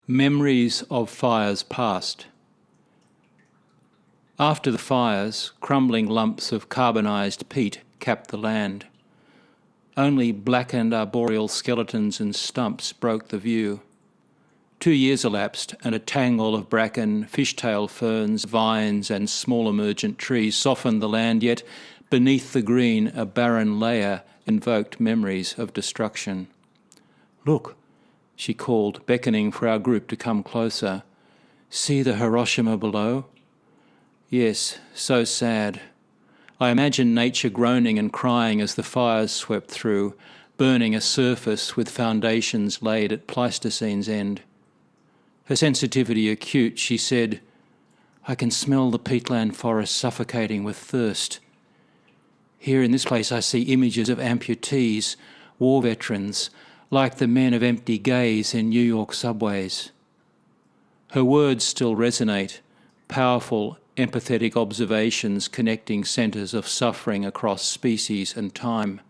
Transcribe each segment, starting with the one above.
Memories of fires past. After the fires, crumbling lumps of carbonised peat capped the land. Only blackened arboreal skeletons and stumps broke the view. 2 years elapsed, and a tangle of bracken, fishtail ferns, vines and small emergent trees softened the land, yet beneath the green a barren layer invoked memories of destruction. "Look," she called, beckoning for our group to come closer. "See the Hiroshima below?" Yes, so sad. I imagined nature groaning and crying as the fires swept through, burning a surface with foundations laid at Pleistocene's end. Her sensitivity acute, she said, "I can smell the peatland forest suffocating with thirst. Here in this place I see images of amputees, war veterans, like the men of empty gaze in New York subways." Her words still resonate, powerful, empathetic observations connecting centres of suffering across species and time.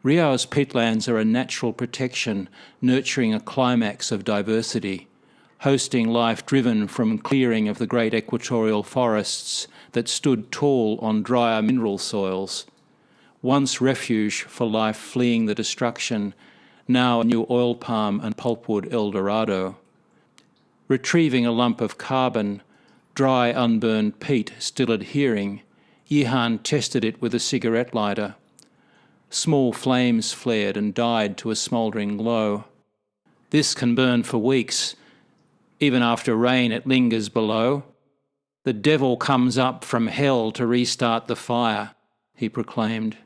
Riau's peatlands are a natural protection, nurturing a climax of diversity, hosting life driven from clearing of the great equatorial forests that stood tall on drier mineral soils. Once refuge for life fleeing the destruction, now a new oil palm and pulpwood El Dorado. Retrieving a lump of carbon, dry unburned peat still adhering, Yihan tested it with a cigarette lighter. Small flames flared and died to a smouldering glow. "This can burn for weeks. Even after rain it lingers below. The devil comes up from hell to restart the fire," he proclaimed.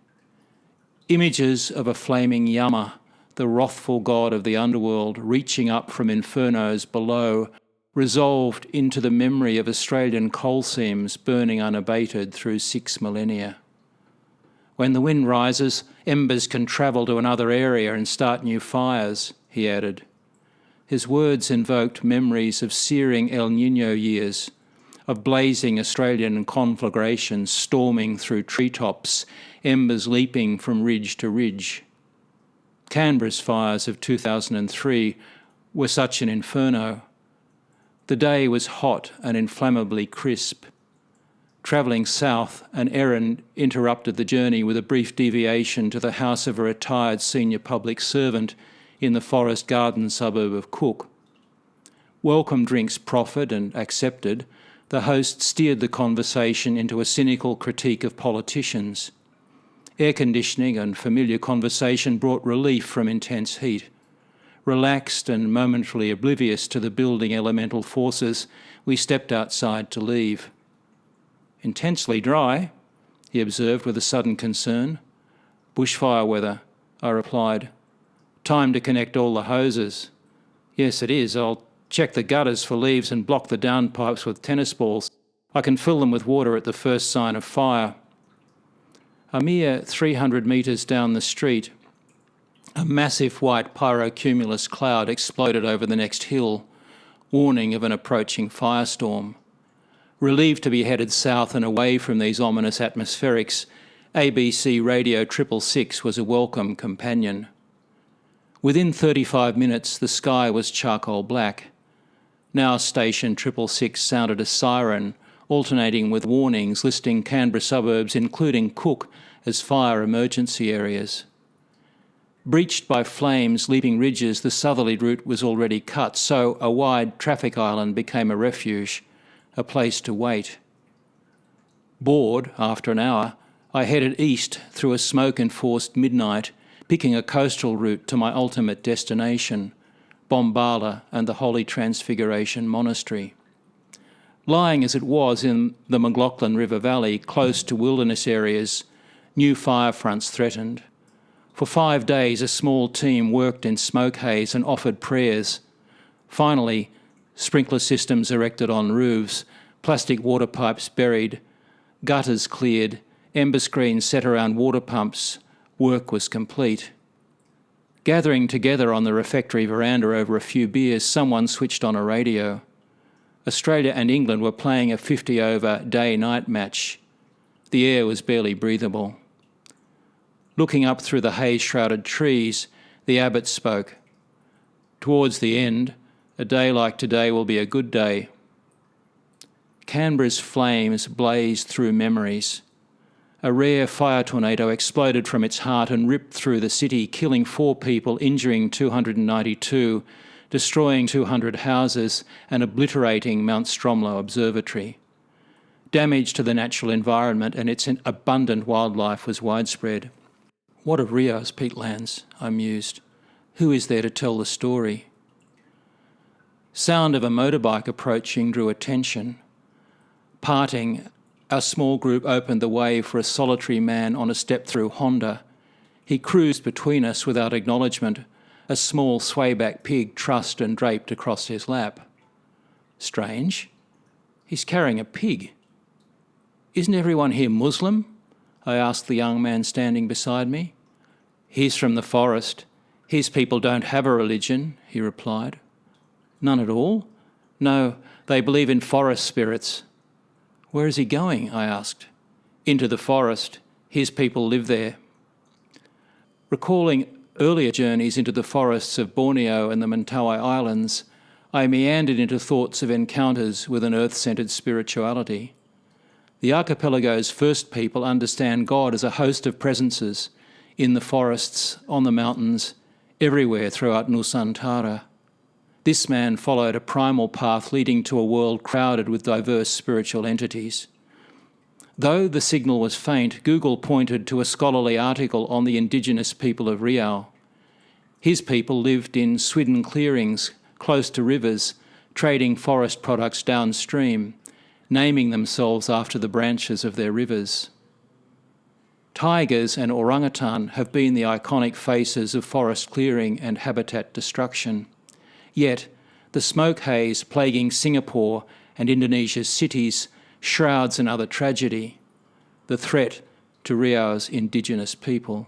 Images of a flaming Yama, the wrathful god of the underworld, reaching up from infernos below, resolved into the memory of Australian coal seams burning unabated through 6 millennia. "When the wind rises, embers can travel to another area and start new fires," he added. His words invoked memories of searing El Niño years, of blazing Australian conflagrations storming through treetops, embers leaping from ridge to ridge. Canberra's fires of 2003 were such an inferno. The day was hot and inflammably crisp. Travelling south, an errand interrupted the journey with a brief deviation to the house of a retired senior public servant in the Forest Garden suburb of Cook. Welcome drinks proffered and accepted, the host steered the conversation into a cynical critique of politicians. Air conditioning and familiar conversation brought relief from intense heat. Relaxed and momentarily oblivious to the building elemental forces, we stepped outside to leave. "Intensely dry," he observed with a sudden concern. "Bushfire weather," I replied. "Time to connect all the hoses." "Yes, it is. I'll check the gutters for leaves and block the downpipes with tennis balls. I can fill them with water at the first sign of fire." A mere 300 metres down the street, a massive white pyrocumulus cloud exploded over the next hill, warning of an approaching firestorm. Relieved to be headed south and away from these ominous atmospherics, ABC Radio 666 was a welcome companion. Within 35 minutes, the sky was charcoal black. Now station 666 sounded a siren, alternating with warnings listing Canberra suburbs, including Cook, as fire emergency areas. Breached by flames leaping ridges, the southerly route was already cut, so a wide traffic island became a refuge, a place to wait. Bored, after an hour, I headed east through a smoke-enforced midnight, picking a coastal route to my ultimate destination, Bombala and the Holy Transfiguration Monastery. Lying as it was in the McLaughlin River Valley, close to wilderness areas, new fire fronts threatened. For 5 days, a small team worked in smoke haze and offered prayers. Finally, sprinkler systems erected on roofs, plastic water pipes buried, gutters cleared, ember screens set around water pumps, work was complete. Gathering together on the refectory veranda over a few beers, someone switched on a radio. Australia and England were playing a 50-over day-night match. The air was barely breathable. Looking up through the haze-shrouded trees, the abbot spoke. Towards the end, A day like today will be a good day. Canberra's flames blazed through memories. A rare fire tornado exploded from its heart and ripped through the city, killing 4 people, injuring 292, destroying 200 houses and obliterating Mount Stromlo Observatory. Damage to the natural environment and its abundant wildlife was widespread. What of Riau's peatlands? I mused. Who is there to tell the story? Sound of a motorbike approaching drew attention. Parting, our small group opened the way for a solitary man on a step-through Honda. He cruised between us without acknowledgement, a small swayback pig trussed and draped across his lap. Strange. He's carrying a pig. Isn't everyone here Muslim? I asked the young man standing beside me. He's from the forest. His people don't have a religion, he replied. None at all? No, they believe in forest spirits. Where is he going? I asked. Into the forest. His people live there. Recalling earlier journeys into the forests of Borneo and the Mentawai Islands, I meandered into thoughts of encounters with an earth-centred spirituality. The archipelago's first people understand God as a host of presences in the forests, on the mountains, everywhere throughout Nusantara. This man followed a primal path leading to a world crowded with diverse spiritual entities. Though the signal was faint, Google pointed to a scholarly article on the indigenous people of Riau. His people lived in swidden clearings close to rivers, trading forest products downstream, naming themselves after the branches of their rivers. Tigers and orangutan have been the iconic faces of forest clearing and habitat destruction. Yet, the smoke haze plaguing Singapore and Indonesia's cities shrouds another tragedy, the threat to Riau's indigenous people.